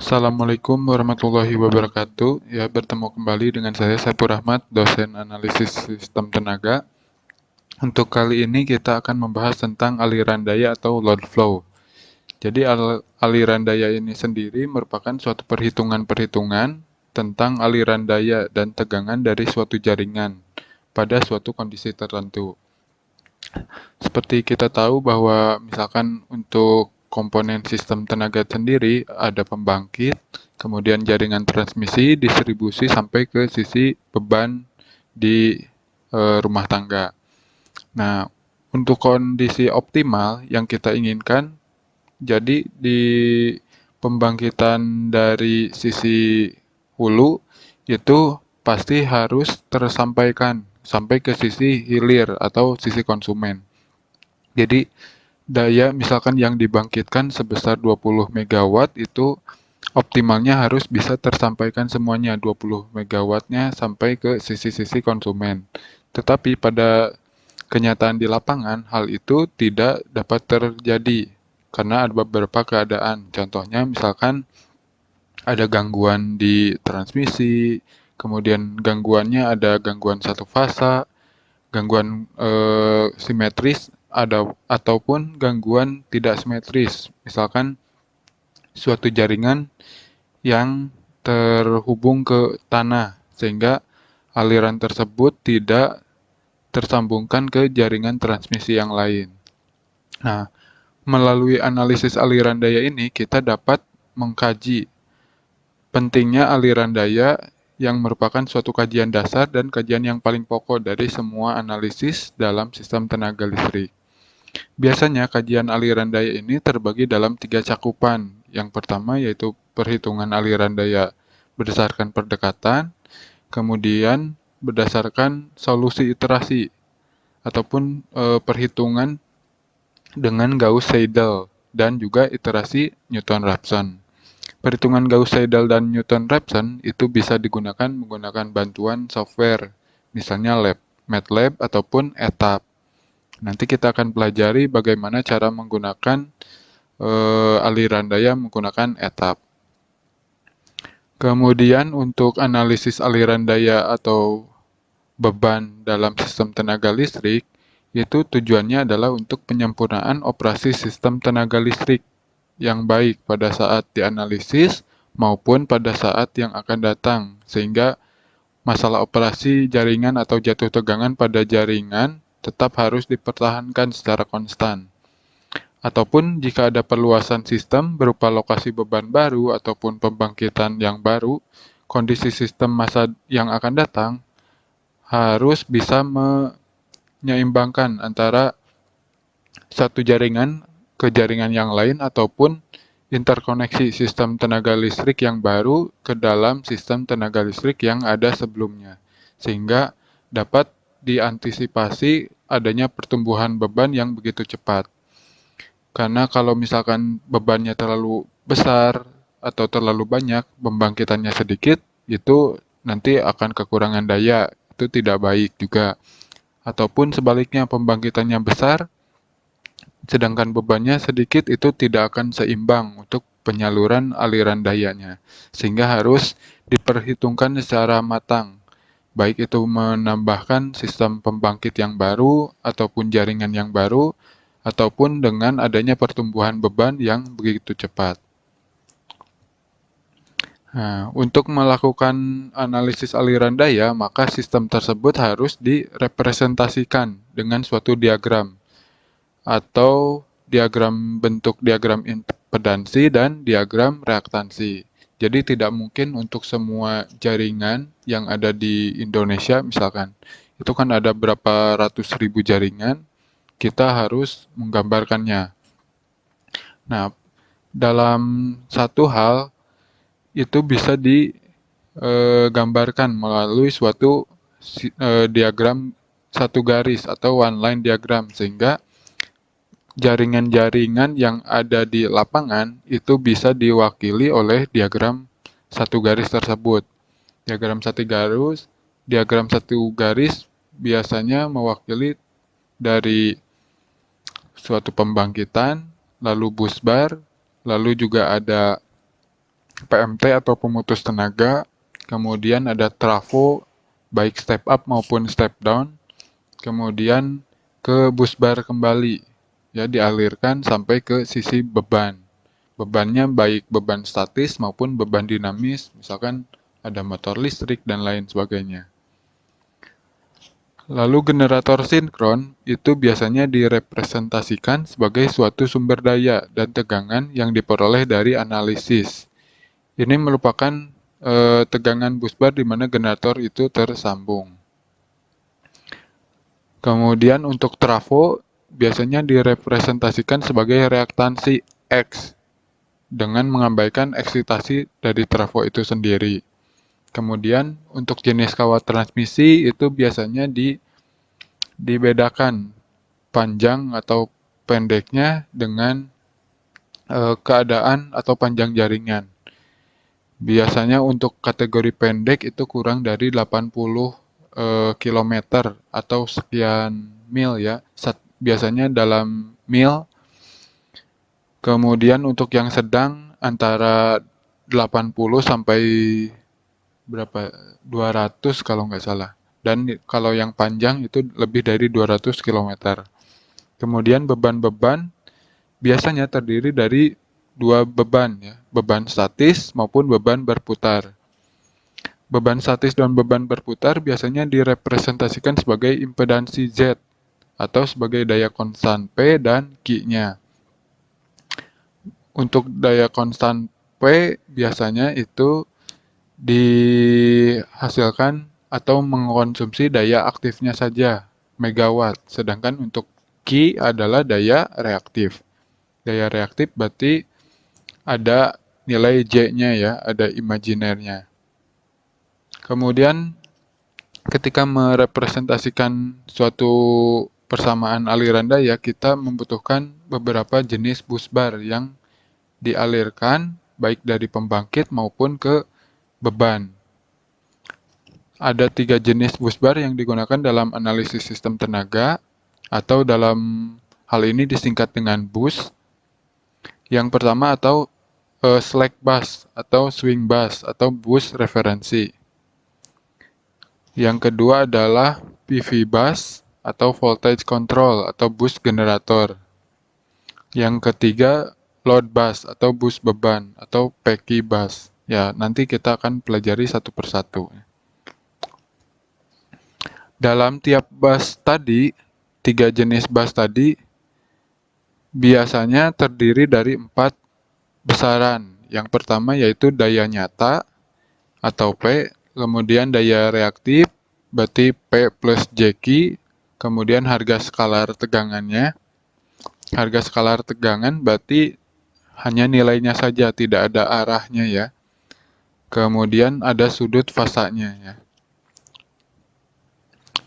Assalamualaikum warahmatullahi wabarakatuh. Ya, bertemu kembali dengan saya Saiful Rahmat, dosen analisis sistem tenaga. Untuk kali ini kita akan membahas tentang aliran daya atau load flow. Jadi aliran daya ini sendiri merupakan suatu perhitungan-perhitungan tentang aliran daya dan tegangan dari suatu jaringan pada suatu kondisi tertentu. Seperti kita tahu bahwa misalkan untuk komponen sistem tenaga sendiri ada pembangkit, kemudian jaringan transmisi, distribusi sampai ke sisi beban di rumah tangga. Nah, untuk kondisi optimal yang kita inginkan, jadi di pembangkitan dari sisi hulu itu pasti harus tersampaikan sampai ke sisi hilir atau sisi konsumen. Jadi daya misalkan yang dibangkitkan sebesar 20 megawatt itu optimalnya harus bisa tersampaikan semuanya 20 megawattnya sampai ke sisi-sisi konsumen. Tetapi pada kenyataan di lapangan hal itu tidak dapat terjadi karena ada beberapa keadaan. Contohnya misalkan ada gangguan di transmisi, kemudian gangguannya ada gangguan satu fasa, gangguan simetris ada ataupun gangguan tidak simetris. Misalkan suatu jaringan yang terhubung ke tanah sehingga aliran tersebut tidak tersambungkan ke jaringan transmisi yang lain. Nah, melalui analisis aliran daya ini kita dapat mengkaji pentingnya aliran daya yang merupakan suatu kajian dasar dan kajian yang paling pokok dari semua analisis dalam sistem tenaga listrik. Biasanya kajian aliran daya ini terbagi dalam 3 cakupan. Yang pertama yaitu perhitungan aliran daya berdasarkan perdekatan, kemudian berdasarkan solusi iterasi ataupun perhitungan dengan Gauss-Seidel dan juga iterasi Newton-Raphson. Perhitungan Gauss-Seidel dan Newton-Raphson itu bisa digunakan menggunakan bantuan software, misalnya MATLAB ataupun ETAP. Nanti kita akan pelajari bagaimana cara menggunakan aliran daya menggunakan ETAP. Kemudian untuk analisis aliran daya atau beban dalam sistem tenaga listrik, itu tujuannya adalah untuk penyempurnaan operasi sistem tenaga listrik yang baik pada saat dianalisis maupun pada saat yang akan datang, sehingga masalah operasi jaringan atau jatuh tegangan pada jaringan tetap harus dipertahankan secara konstan. Ataupun jika ada perluasan sistem berupa lokasi beban baru ataupun pembangkitan yang baru, kondisi sistem masa yang akan datang harus bisa menyeimbangkan antara satu jaringan ke jaringan yang lain ataupun interkoneksi sistem tenaga listrik yang baru ke dalam sistem tenaga listrik yang ada sebelumnya, sehingga dapat diantisipasi adanya pertumbuhan beban yang begitu cepat. Karena kalau misalkan bebannya terlalu besar atau terlalu banyak, pembangkitannya sedikit, itu nanti akan kekurangan daya, itu tidak baik juga. Ataupun sebaliknya pembangkitannya besar, sedangkan bebannya sedikit, itu tidak akan seimbang untuk penyaluran aliran dayanya. Sehingga harus diperhitungkan secara matang, baik itu menambahkan sistem pembangkit yang baru ataupun jaringan yang baru, ataupun dengan adanya pertumbuhan beban yang begitu cepat. Nah, untuk melakukan analisis aliran daya, maka sistem tersebut harus direpresentasikan dengan suatu diagram atau bentuk diagram impedansi dan diagram reaktansi. Jadi tidak mungkin untuk semua jaringan yang ada di Indonesia misalkan, itu kan ada berapa ratus ribu jaringan, kita harus menggambarkannya. Nah, dalam satu hal itu bisa digambarkan melalui suatu diagram satu garis atau one line diagram, sehingga jaringan-jaringan yang ada di lapangan itu bisa diwakili oleh diagram satu garis tersebut. Diagram satu garis biasanya mewakili dari suatu pembangkitan, lalu busbar, lalu juga ada PMT atau pemutus tenaga, kemudian ada trafo baik step up maupun step down, kemudian ke busbar kembali, ya dialirkan sampai ke sisi beban. Bebannya baik beban statis maupun beban dinamis, misalkan ada motor listrik dan lain sebagainya. Lalu generator sinkron itu biasanya direpresentasikan sebagai suatu sumber daya dan tegangan yang diperoleh dari analisis. Ini merupakan tegangan busbar di mana generator itu tersambung. Kemudian untuk trafo biasanya direpresentasikan sebagai reaktansi X dengan mengabaikan eksitasi dari trafo itu sendiri. Kemudian untuk jenis kawat transmisi itu biasanya dibedakan panjang atau pendeknya dengan keadaan atau panjang jaringan. Biasanya untuk kategori pendek itu kurang dari 80 km atau sekian mil ya. Biasanya dalam mil. Kemudian untuk yang sedang antara 80 sampai berapa? 200 kalau nggak salah. Dan kalau yang panjang itu lebih dari 200 km. Kemudian beban-beban biasanya terdiri dari dua beban ya, beban statis maupun beban berputar. Beban statis dan beban berputar biasanya direpresentasikan sebagai impedansi Z atau sebagai daya konstan P dan Q-nya. Untuk daya konstan P biasanya itu dihasilkan atau mengkonsumsi daya aktifnya saja, megawatt. Sedangkan untuk Q adalah daya reaktif. Daya reaktif berarti ada nilai J-nya ya, ada imajinernya. Kemudian ketika merepresentasikan suatu persamaan aliran daya, kita membutuhkan beberapa jenis busbar yang dialirkan baik dari pembangkit maupun ke beban. Ada 3 jenis busbar yang digunakan dalam analisis sistem tenaga atau dalam hal ini disingkat dengan bus. Yang pertama atau slack bus atau swing bus atau bus referensi. Yang kedua adalah PV bus atau voltage control atau bus generator. Yang ketiga load bus atau bus beban atau PQ bus. Ya, nanti kita akan pelajari satu persatu. Dalam tiap bus tadi, 3 jenis bus tadi biasanya terdiri dari 4 besaran. Yang pertama yaitu daya nyata atau P, kemudian daya reaktif berarti P plus JQ, kemudian harga skalar tegangannya. Harga skalar tegangan berarti hanya nilainya saja, tidak ada arahnya ya. Kemudian ada sudut fasanya ya.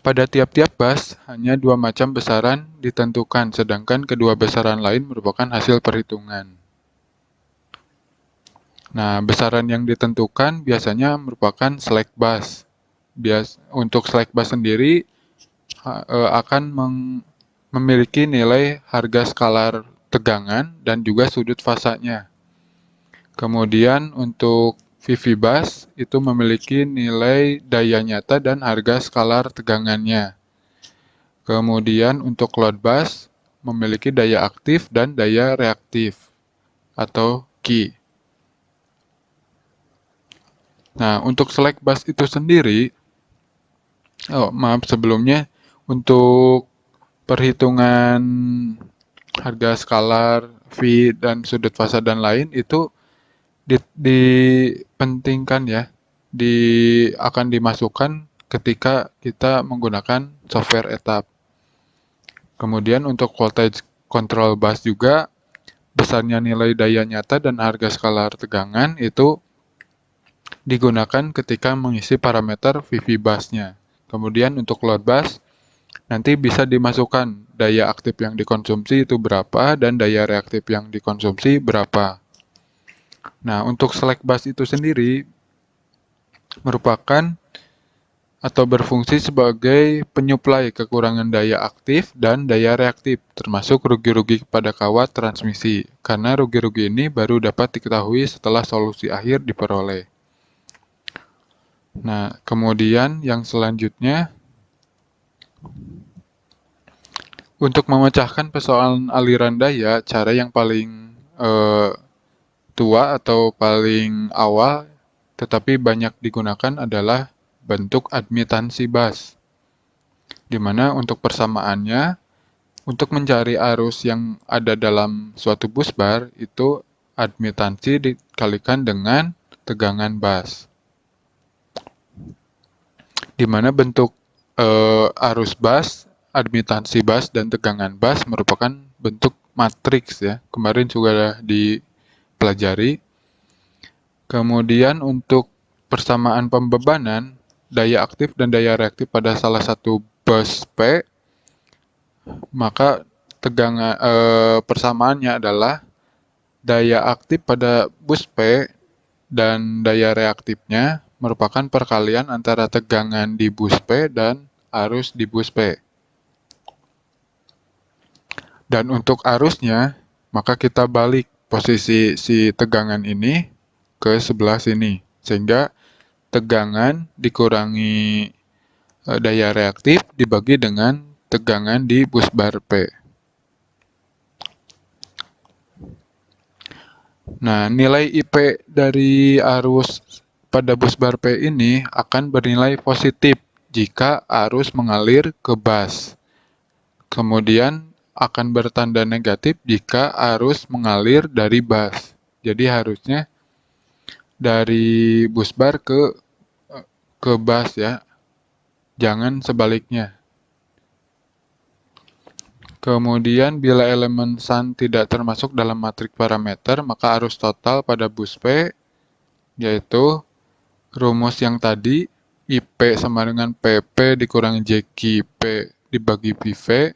Pada tiap-tiap bus, hanya 2 macam besaran ditentukan, sedangkan kedua besaran lain merupakan hasil perhitungan. Nah, besaran yang ditentukan biasanya merupakan slack bus. Untuk slack bus sendiri akan memiliki nilai harga skalar tegangan dan juga sudut fasanya. Kemudian untuk PV bus itu memiliki nilai daya nyata dan harga skalar tegangannya. Kemudian untuk load bus memiliki daya aktif dan daya reaktif atau Q. Nah, untuk slack bus itu sendiri, sebelumnya untuk perhitungan harga skalar, V, dan sudut fasa dan lain itu dipentingkan ya, akan dimasukkan ketika kita menggunakan software etap. Kemudian untuk voltage control bus juga besarnya nilai daya nyata dan harga skalar tegangan itu digunakan ketika mengisi parameter PV busnya. Kemudian untuk load bus nanti bisa dimasukkan daya aktif yang dikonsumsi itu berapa dan daya reaktif yang dikonsumsi berapa. Nah, untuk slack bus itu sendiri merupakan atau berfungsi sebagai penyuplai kekurangan daya aktif dan daya reaktif, termasuk rugi-rugi pada kawat transmisi, karena rugi-rugi ini baru dapat diketahui setelah solusi akhir diperoleh. Nah, kemudian yang selanjutnya, untuk memecahkan persoalan aliran daya, cara yang paling tua atau paling awal tetapi banyak digunakan adalah bentuk admitansi bus, di mana untuk persamaannya, untuk mencari arus yang ada dalam suatu bus bar, itu admitansi dikalikan dengan tegangan bus, di mana bentuk arus bus, admitansi bus, dan tegangan bus merupakan bentuk matriks ya. Kemarin juga dipelajari. Kemudian untuk persamaan pembebanan, daya aktif dan daya reaktif pada salah satu bus P, maka persamaannya adalah daya aktif pada bus P dan daya reaktifnya merupakan perkalian antara tegangan di bus P dan arus di bus P. Dan untuk arusnya, maka kita balik posisi si tegangan ini ke sebelah sini, sehingga tegangan dikurangi daya reaktif dibagi dengan tegangan di bus bar P. Nah, nilai IP dari arus pada bus bar P ini akan bernilai positif jika arus mengalir ke bus. Kemudian akan bertanda negatif jika arus mengalir dari bus. Jadi harusnya dari bus bar ke bus ya, jangan sebaliknya. Kemudian bila elemen SAN tidak termasuk dalam matriks parameter, maka arus total pada bus P yaitu rumus yang tadi, IP sama dengan PP dikurangi JQ P dibagi PV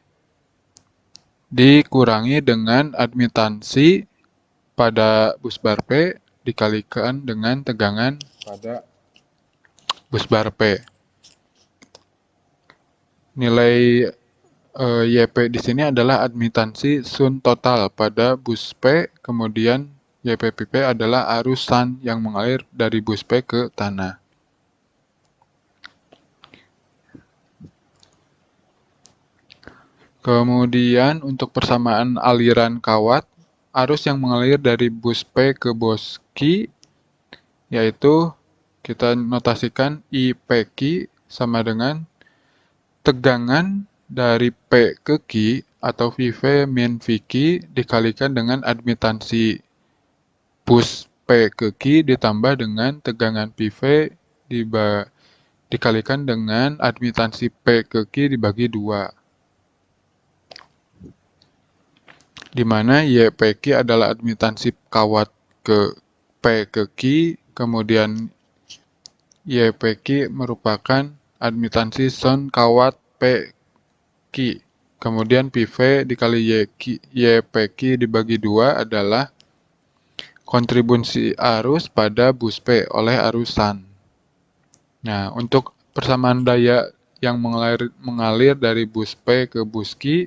dikurangi dengan admitansi pada bus bar P dikalikan dengan tegangan pada bus bar P. Nilai YP di sini adalah admitansi sun total pada bus P, kemudian YPPP adalah arus SAN yang mengalir dari bus P ke tanah. Kemudian untuk persamaan aliran kawat, arus yang mengalir dari bus P ke bus Q, yaitu kita notasikan IPQ sama dengan tegangan dari P ke Q atau VV min VQ dikalikan dengan admitansi bus P ke Q ditambah dengan tegangan PV dikalikan dengan admitansi P ke Q dibagi 2. Di mana YPQ adalah admitansi kawat ke P ke Q, kemudian YPQ merupakan admitansi son kawat P Q. Kemudian PV dikali YPQ dibagi 2 adalah kontribusi arus pada bus P oleh arus SAN. Nah, untuk persamaan daya yang mengalir dari bus P ke bus Q,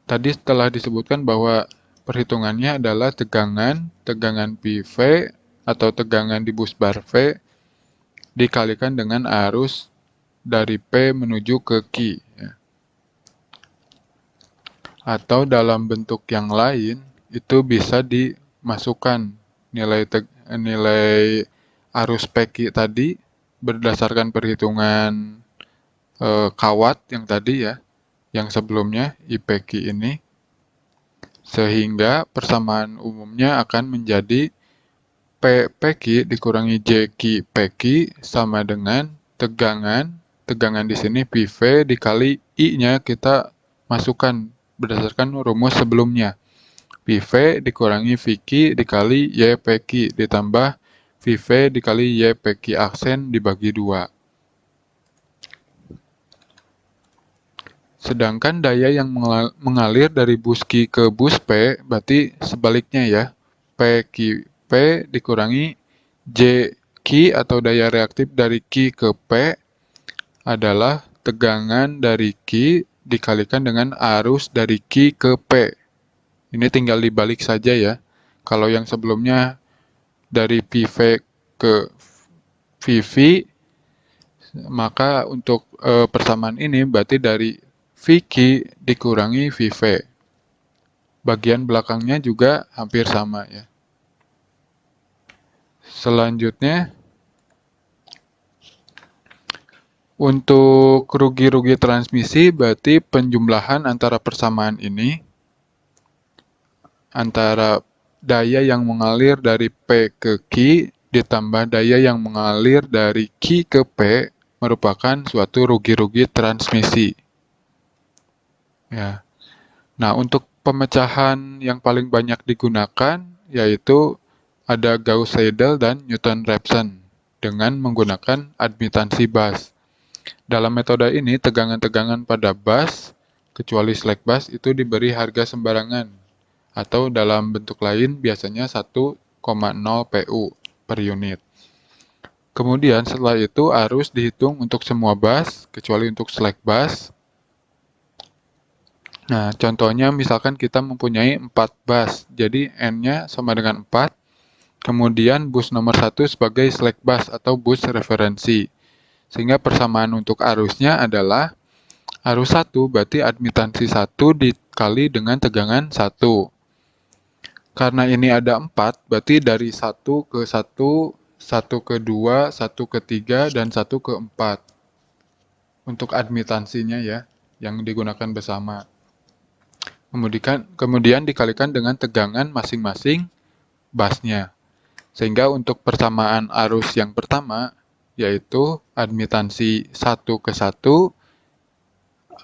tadi telah disebutkan bahwa perhitungannya adalah tegangan PV atau tegangan di bus bar V dikalikan dengan arus dari P menuju ke Q. Ya. Atau dalam bentuk yang lain, itu bisa dimasukkan nilai arus PQ tadi berdasarkan perhitungan kawat yang tadi ya, yang sebelumnya IPQ ini, sehingga persamaan umumnya akan menjadi PQ dikurangi JQ PQ sama dengan tegangan di sini PV dikali I-nya kita masukkan berdasarkan rumus sebelumnya. PV dikurangi VQ dikali YPQ ditambah VV dikali YPQ aksen dibagi 2. Sedangkan daya yang mengalir dari bus Q ke bus P berarti sebaliknya ya. PQ P dikurangi JQ atau daya reaktif dari Q ke P adalah tegangan dari Q dikalikan dengan arus dari Q ke P. Ini tinggal dibalik saja ya. Kalau yang sebelumnya dari PV ke VV, maka untuk persamaan ini berarti dari VQ dikurangi VV. Bagian belakangnya juga hampir sama ya. Selanjutnya, untuk rugi-rugi transmisi berarti penjumlahan antara persamaan ini, antara daya yang mengalir dari P ke Q ditambah daya yang mengalir dari Q ke P merupakan suatu rugi-rugi transmisi. Ya. Nah, untuk pemecahan yang paling banyak digunakan yaitu ada Gauss-Seidel dan Newton-Raphson dengan menggunakan admitansi bus. Dalam metode ini, tegangan-tegangan pada bus, kecuali slack bus, itu diberi harga sembarangan, atau dalam bentuk lain biasanya 1,0 PU per unit. Kemudian setelah itu arus dihitung untuk semua bus, kecuali untuk slack bus. Nah, contohnya misalkan kita mempunyai 4 bus, jadi N-nya sama dengan 4, kemudian bus nomor 1 sebagai slack bus atau bus referensi. Sehingga persamaan untuk arusnya adalah arus 1 berarti admitansi 1 dikali dengan tegangan 1. Karena ini ada 4, berarti dari 1 ke 1, 1 ke 2, 1 ke 3, dan 1 ke 4. Untuk admitansinya ya, yang digunakan bersama. Kemudian dikalikan dengan tegangan masing-masing busnya. Sehingga untuk persamaan arus yang pertama, yaitu admitansi 1 ke 1,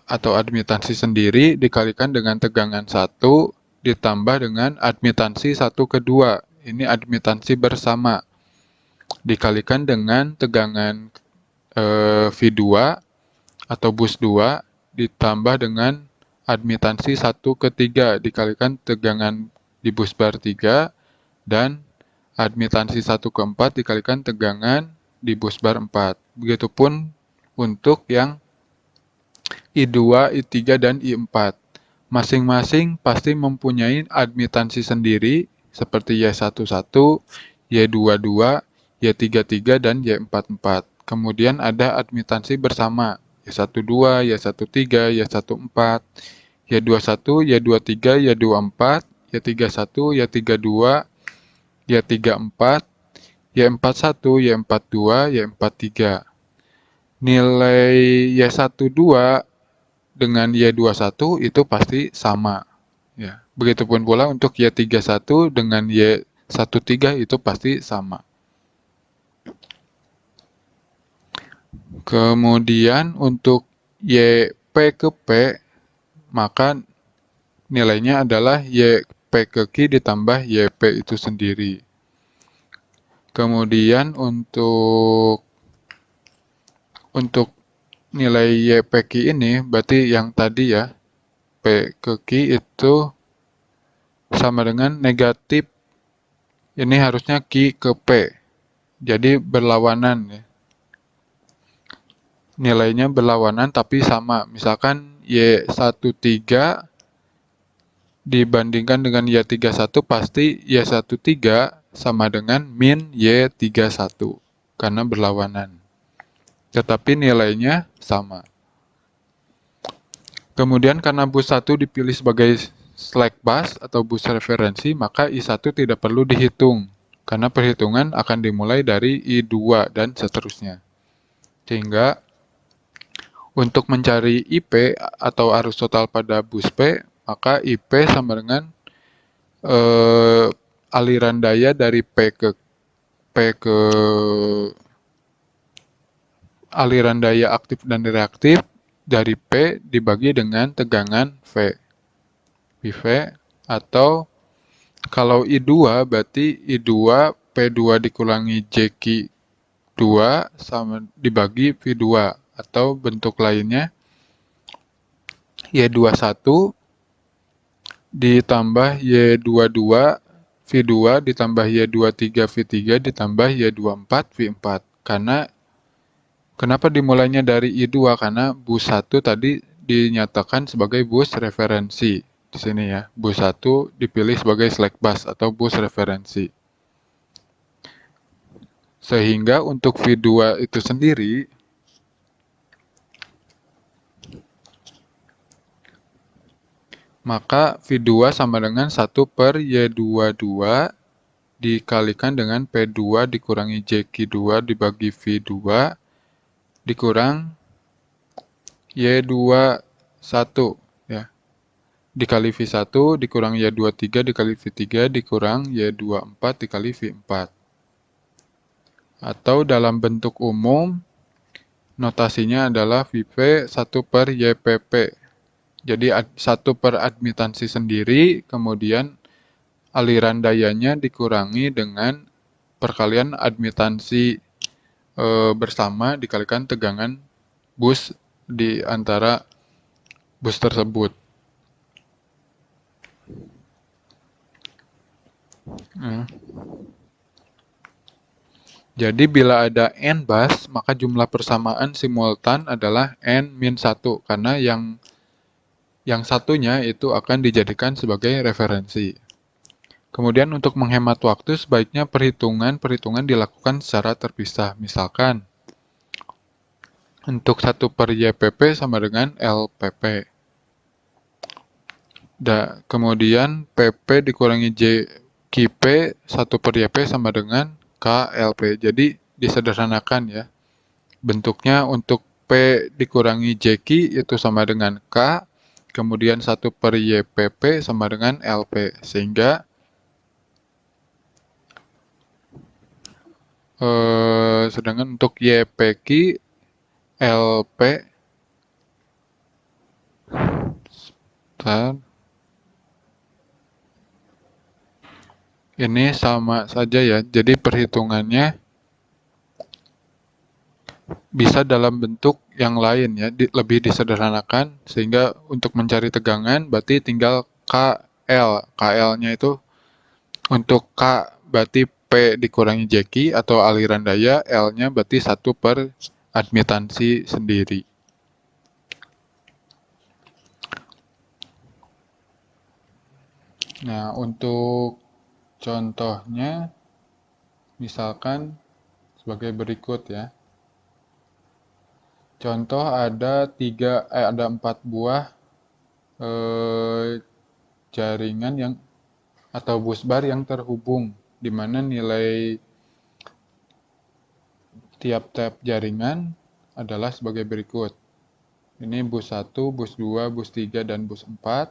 atau admitansi sendiri dikalikan dengan tegangan 1 ditambah dengan admitansi 1 ke 2. Ini admitansi bersama. Dikalikan dengan tegangan V2 atau bus 2 ditambah dengan admitansi 1 ke 3 dikalikan tegangan di bus bar 3 dan admitansi 1 ke 4 dikalikan tegangan di bus bar 4. Begitupun untuk yang I2, I3, dan I4. Masing-masing pasti mempunyai admitansi sendiri seperti Y11, Y22, Y33, dan Y44. Kemudian ada admitansi bersama Y12, Y13, Y14, Y21, Y23, Y24, Y31, Y32, Y34, Y41, Y42, Y43. Nilai Y12 dengan Y21 itu pasti sama. Ya. Begitupun pula untuk Y31 dengan Y13 itu pasti sama. Kemudian untuk YP ke P, maka nilainya adalah YP ke Q ditambah YP itu sendiri. Kemudian untuk nilai YPQ ini berarti yang tadi ya, P ke Q itu sama dengan negatif, ini harusnya Q ke P, jadi berlawanan ya. Nilainya berlawanan tapi sama, misalkan Y13 dibandingkan dengan Y31 pasti Y13 sama dengan min Y31 karena berlawanan. Tetapi nilainya sama. Kemudian karena bus 1 dipilih sebagai slack bus atau bus referensi, maka I1 tidak perlu dihitung, karena perhitungan akan dimulai dari I2 dan seterusnya. Sehingga untuk mencari IP atau arus total pada bus P, maka IP sama dengan aliran daya dari P ke aliran daya aktif dan reaktif dari P dibagi dengan tegangan V. PV atau kalau I2 berarti I2 P2 dikurangi JQ2 sama dibagi V2 atau bentuk lainnya Y21 ditambah Y22 V2 ditambah Y23 V3 ditambah Y24 V4 karena Kenapa dimulainya dari I2? Karena bus 1 tadi dinyatakan sebagai bus referensi. Di sini ya, bus 1 dipilih sebagai slack bus atau bus referensi. Sehingga untuk V2 itu sendiri, maka V2 sama dengan 1 per Y22 dikalikan dengan P2 dikurangi JQ2 dibagi V2 dikurang Y21 ya. Dikali V1 dikurang Y23 dikali V3 dikurang Y24 dikali V4. Atau dalam bentuk umum, notasinya adalah VP 1 per YPP. Jadi 1 per admitansi sendiri, kemudian aliran dayanya dikurangi dengan perkalian admitansi bersama dikalikan tegangan bus di antara bus tersebut. Jadi bila ada n bus, maka jumlah persamaan simultan adalah n-1 karena yang satunya itu akan dijadikan sebagai referensi. Kemudian untuk menghemat waktu sebaiknya perhitungan dilakukan secara terpisah. Misalkan untuk 1 per YPP sama dengan LPP. Kemudian PP dikurangi JQP 1 per YP sama dengan KLP. Jadi disederhanakan ya. Bentuknya untuk P dikurangi JQ itu sama dengan K, kemudian 1 per YPP sama dengan LP. Sehingga sedangkan untuk YPQ, LP, ini sama saja ya. Jadi perhitungannya bisa dalam bentuk yang lain ya, lebih disederhanakan sehingga untuk mencari tegangan berarti tinggal KL. KL-nya itu untuk K berarti P dikurangi JQ atau aliran daya, L-nya berarti 1 per admitansi sendiri. Nah, untuk contohnya misalkan sebagai berikut ya. Contoh ada 4 buah jaringan yang atau busbar yang terhubung, di mana nilai tiap-tiap jaringan adalah sebagai berikut. Ini bus 1, bus 2, bus 3, dan bus 4.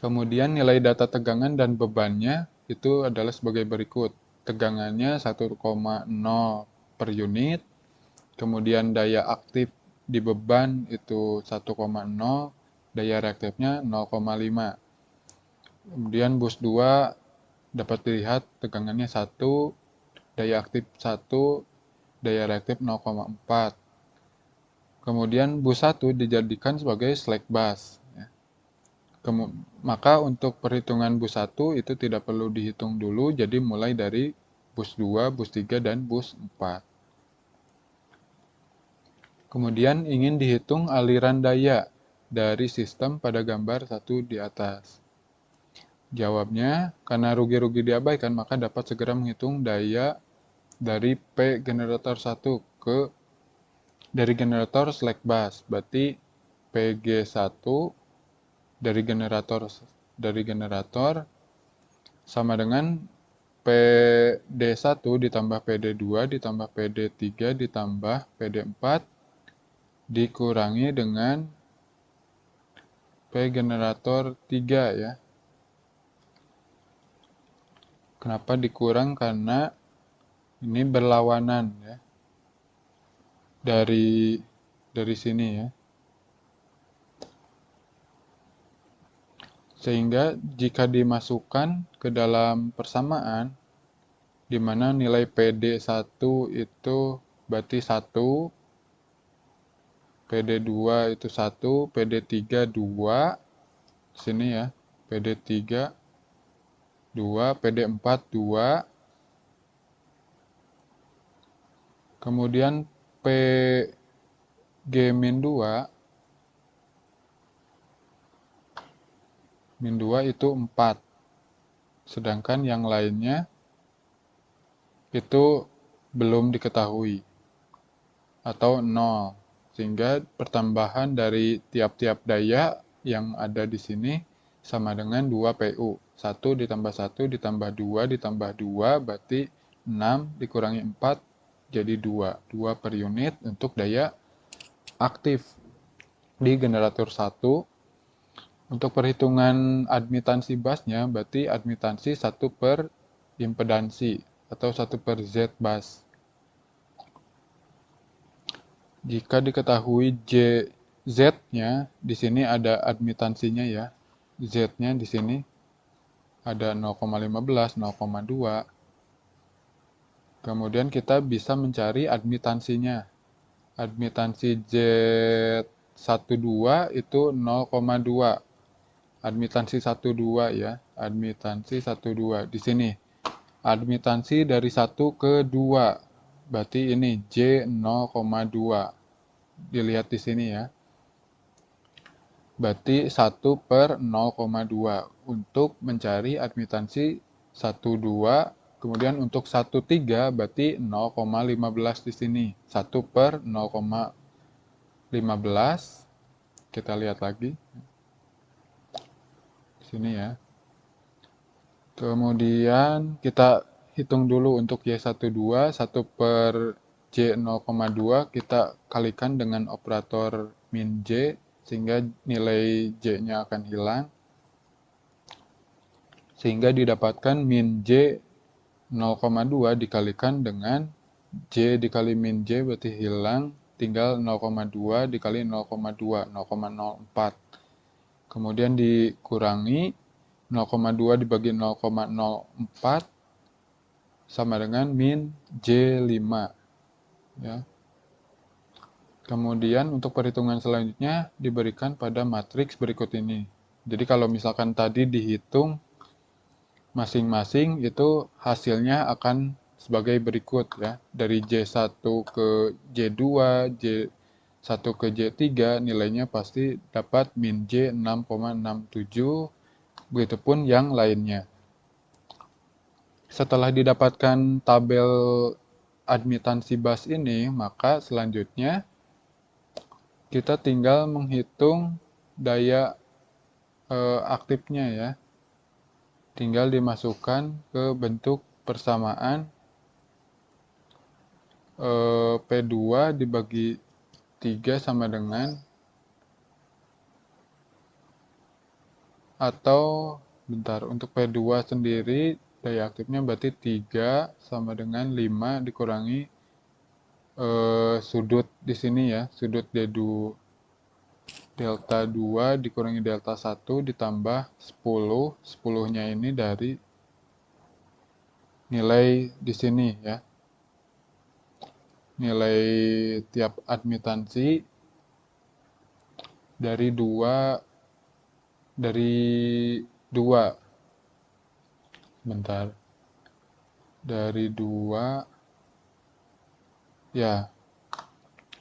Kemudian nilai data tegangan dan bebannya itu adalah sebagai berikut. Tegangannya 1,0 per unit. Kemudian daya aktif di beban itu 1,0, daya reaktifnya 0,5. Kemudian bus 2 dapat dilihat tegangannya 1, daya aktif 1, daya reaktif 0,4. Kemudian bus 1 dijadikan sebagai slack bus. Maka untuk perhitungan bus 1 itu tidak perlu dihitung dulu, jadi mulai dari bus 2, bus 3, dan bus 4. Kemudian ingin dihitung aliran daya dari sistem pada gambar 1 di atas. Jawabnya, karena rugi-rugi diabaikan, maka dapat segera menghitung daya dari P generator 1 dari generator slack bus. Berarti PG1 dari generator sama dengan PD1 ditambah PD2 ditambah PD3 ditambah PD4 dikurangi dengan P generator 3 ya. Kenapa dikurang? Karena ini berlawanan ya. Dari sini ya. Sehingga jika dimasukkan ke dalam persamaan, di mana nilai PD1 itu berarti 1, PD2 itu 1, PD3 2, sini ya, PD3 2, PD4 2, Kemudian PG min 2, itu 4. Sedangkan yang lainnya itu belum diketahui atau 0. Sehingga pertambahan dari tiap-tiap daya yang ada di sini sama dengan 2 PU. 1 ditambah 1 ditambah 2 ditambah 2 berarti 6 dikurangi 4 jadi 2. 2 per unit untuk daya aktif di generator 1. Untuk perhitungan admitansi busnya berarti admitansi 1 per impedansi atau 1 per Z bus. Jika diketahui Z-nya, di sini ada admitansinya ya. Z-nya di sini ada 0,15, 0,2. Kemudian kita bisa mencari admitansinya. Admitansi Z12 itu 0,2. Admitansi 12 ya. Admitansi 12 di sini. Admitansi dari 1 ke 2. Berarti ini J 0,2. Dilihat di sini ya. Berarti 1 per 0,2 untuk mencari admitansi 12. Kemudian untuk 13 berarti 0,15 di sini. 1 per 0,15. Kita lihat lagi. Di sini ya. Kemudian kita hitung dulu untuk Y12, 1 per J 0,2 kita kalikan dengan operator min J sehingga nilai J-nya akan hilang. Sehingga didapatkan min J 0,2 dikalikan dengan J dikali min J berarti hilang, tinggal 0,2 dikali 0,2, 0,04. Kemudian dikurangi 0,2 dibagi 0,04 sama dengan min J5. Ya. Kemudian untuk perhitungan selanjutnya diberikan pada matriks berikut ini. Jadi kalau misalkan tadi dihitung masing-masing itu hasilnya akan sebagai berikut ya. Dari J1 ke J2, J1 ke J3 nilainya pasti dapat min J 6,67. Begitupun yang lainnya. Setelah didapatkan tabel admitansi bus ini, maka selanjutnya kita tinggal menghitung daya aktifnya ya. Tinggal dimasukkan ke bentuk persamaan P2 dibagi 3 sama dengan atau bentar, untuk P2 sendiri daya aktifnya berarti 3 sama dengan 5 dikurangi sudut di sini ya, sudut D2 delta 2 dikurangi delta 1 ditambah 10. 10-nya ini dari nilai di sini ya. Nilai tiap admitansi dari 2 bentar. Dari 2 ya.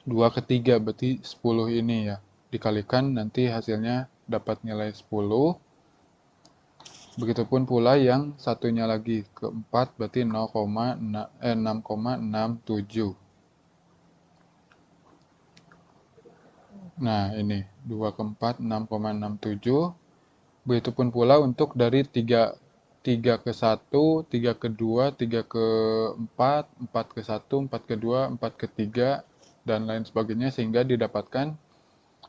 2 ke 3 berarti 10 ini ya. Dikalikan nanti hasilnya dapat nilai 10. Begitupun pula yang satunya lagi keempat berarti 6,67. Nah, ini 2 ke 4 6,67. Begitupun pula untuk dari 3 ke 1, 3 ke 2, 3 ke 4, 4 ke 1, 4 ke 2, 4 ke 3 dan lain sebagainya sehingga didapatkan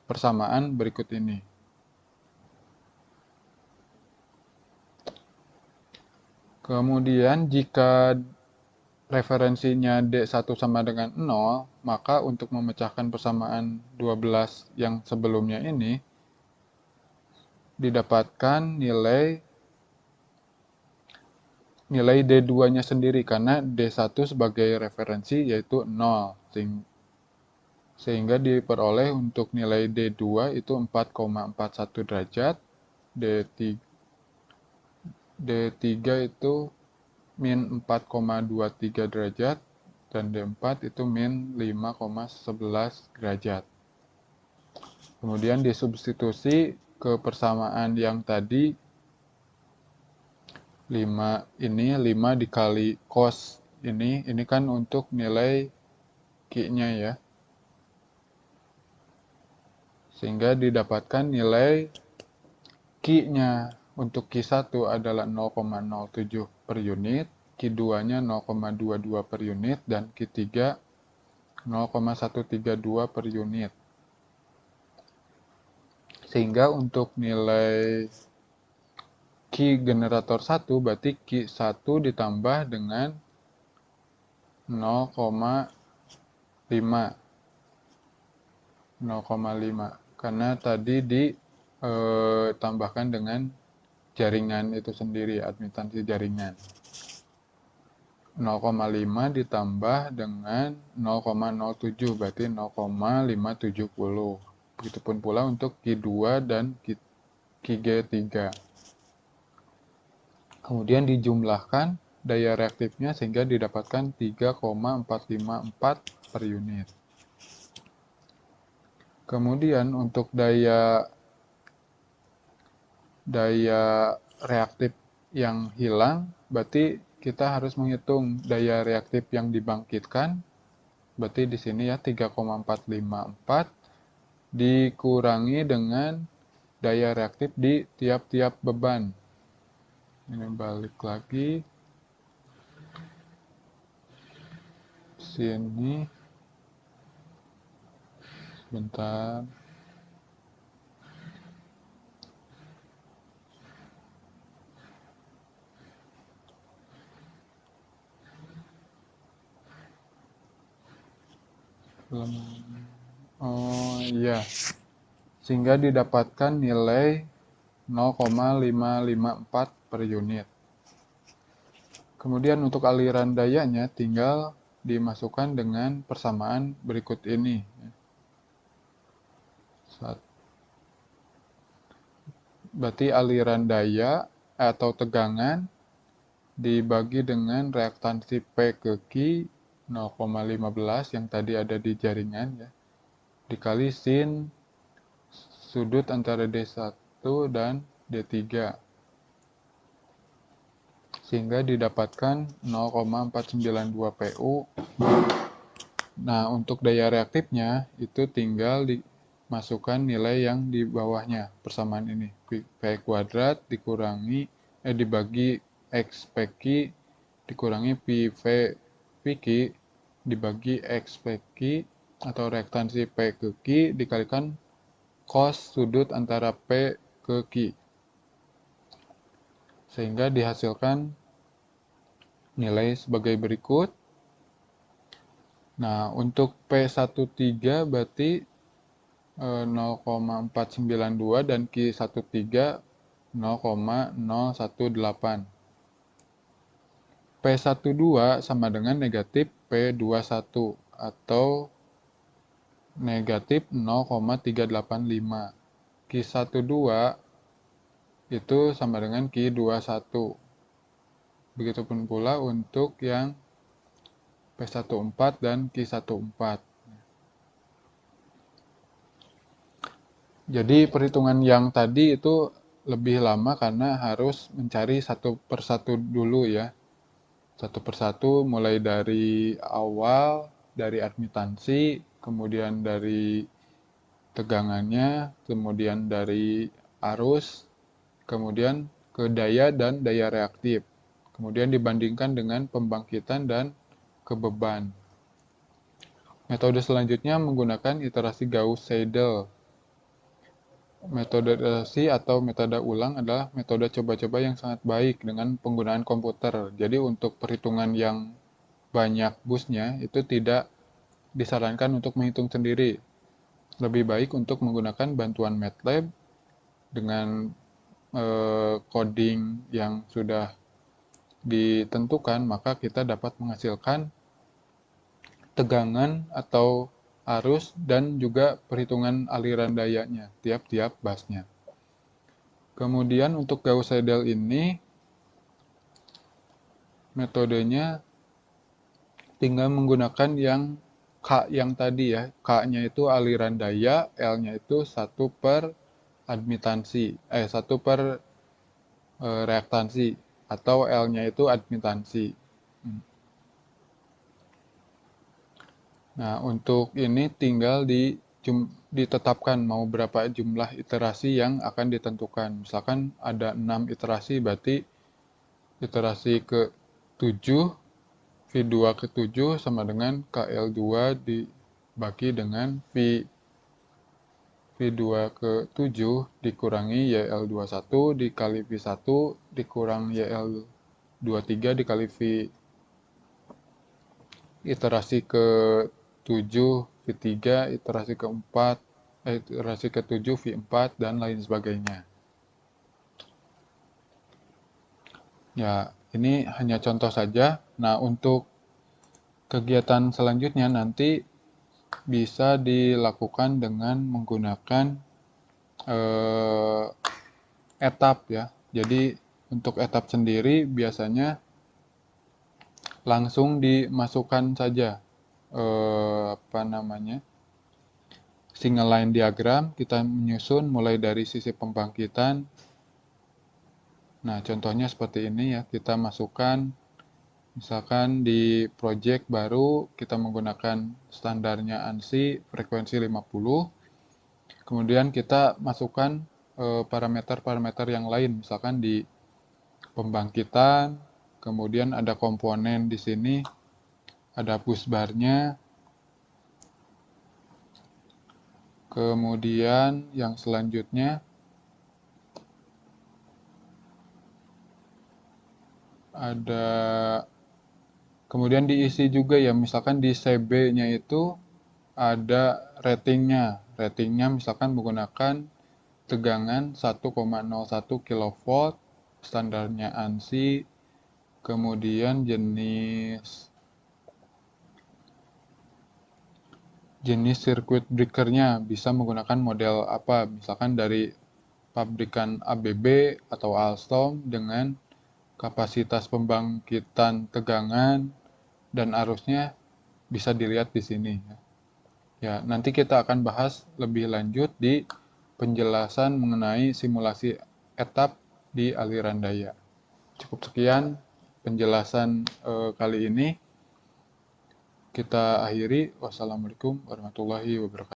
persamaan berikut ini. Kemudian jika referensinya D1 sama dengan 0, maka untuk memecahkan persamaan 12 yang sebelumnya ini, didapatkan nilai D2-nya sendiri, karena D1 sebagai referensi yaitu 0, sehingga diperoleh untuk nilai D2 itu 4,41 derajat, D3 itu min 4,23 derajat, dan D4 itu min 5,11 derajat. Kemudian disubstitusi ke persamaan yang tadi 5 dikali cos ini kan untuk nilai Q-nya ya. Sehingga didapatkan nilai Q-nya untuk Q1 adalah 0,07 per unit, Q2-nya 0,22 per unit, dan Q3 0,132 per unit. Sehingga untuk nilai Q generator 1 berarti Q1 ditambah dengan 0,5 karena tadi ditambahkan dengan jaringan itu sendiri, admitansi jaringan. 0,5 ditambah dengan 0,07 berarti 0,570. Begitupun pula untuk Q2 dan Qg3. Kemudian dijumlahkan daya reaktifnya sehingga didapatkan 3,454 per unit. Kemudian untuk daya reaktif yang hilang, berarti kita harus menghitung daya reaktif yang dibangkitkan. Berarti di sini ya 3,454 dikurangi dengan daya reaktif di tiap-tiap beban. Ini balik lagi. Sini. Sebentar. Oh iya. Sehingga didapatkan nilai 0,554 per unit. Kemudian untuk aliran dayanya tinggal dimasukkan dengan persamaan berikut ini. Berarti aliran daya atau tegangan dibagi dengan reaktansi P ke Q 0,15 yang tadi ada di jaringan ya, dikali sin sudut antara D1 dan D3 sehingga didapatkan 0,492 PU. Nah, untuk daya reaktifnya itu tinggal dimasukkan nilai yang di bawahnya, persamaan ini. P kuadrat dibagi X PQ dikurangi PV dibagi X PQ atau reaktansi P ke Q dikalikan cos sudut antara P ke Q. Sehingga dihasilkan nilai sebagai berikut. Nah, untuk P13 berarti 0,492 dan Q13 0,018. P12 sama dengan negatif P21 atau negatif 0,385. Q12 itu sama dengan Q21. Begitupun pula untuk yang P14 dan Q14. Jadi perhitungan yang tadi itu lebih lama karena harus mencari satu persatu dulu ya. Satu persatu mulai dari awal, dari admitansi, kemudian dari tegangannya, kemudian dari arus, kemudian ke daya dan daya reaktif. Kemudian dibandingkan dengan pembangkitan dan ke beban. Metode selanjutnya menggunakan iterasi Gauss-Seidel. Metode iterasi atau metode ulang adalah metode coba-coba yang sangat baik dengan penggunaan komputer. Jadi untuk perhitungan yang banyak busnya itu tidak disarankan untuk menghitung sendiri. Lebih baik untuk menggunakan bantuan MATLAB dengan coding yang sudah ditentukan, maka kita dapat menghasilkan tegangan atau arus dan juga perhitungan aliran dayanya tiap-tiap busnya. Kemudian untuk Gauss-Seidel ini metodenya tinggal menggunakan yang K yang tadi ya. K-nya itu aliran daya, L-nya itu 1 per admitansi, 1 per reaktansi, atau L-nya itu admitansi. Nah, untuk ini tinggal ditetapkan mau berapa jumlah iterasi yang akan ditentukan. Misalkan ada 6 iterasi, berarti iterasi ke-7, V2 ke-7 sama dengan KL2 dibagi dengan V2 ke-7 dikurangi YL21 dikali V1 dikurang YL23 dikali V iterasi ke-7 V3, iterasi ke-4, iterasi ke-7 V4, dan lain sebagainya. Ya, ini hanya contoh saja. Nah, untuk kegiatan selanjutnya nanti bisa dilakukan dengan menggunakan etap ya. Jadi, untuk etap sendiri biasanya langsung dimasukkan saja single line diagram. Kita menyusun mulai dari sisi pembangkitan. Nah, contohnya seperti ini ya, kita masukkan misalkan di project baru kita menggunakan standarnya ANSI frekuensi 50. Kemudian kita masukkan parameter-parameter yang lain, misalkan di pembangkitan, kemudian ada komponen di sini, ada bus barnya. Kemudian yang selanjutnya ada kemudian diisi juga ya, misalkan di CB-nya itu ada ratingnya. Ratingnya misalkan menggunakan tegangan 1,01 kV, standarnya ANSI, kemudian jenis sirkuit breaker-nya bisa menggunakan model apa, misalkan dari pabrikan ABB atau Alstom dengan kapasitas pembangkitan tegangan dan arusnya bisa dilihat di sini. Ya, nanti kita akan bahas lebih lanjut di penjelasan mengenai simulasi etap di aliran daya. Cukup sekian penjelasan kali ini. Kita akhiri. Wassalamualaikum warahmatullahi wabarakatuh.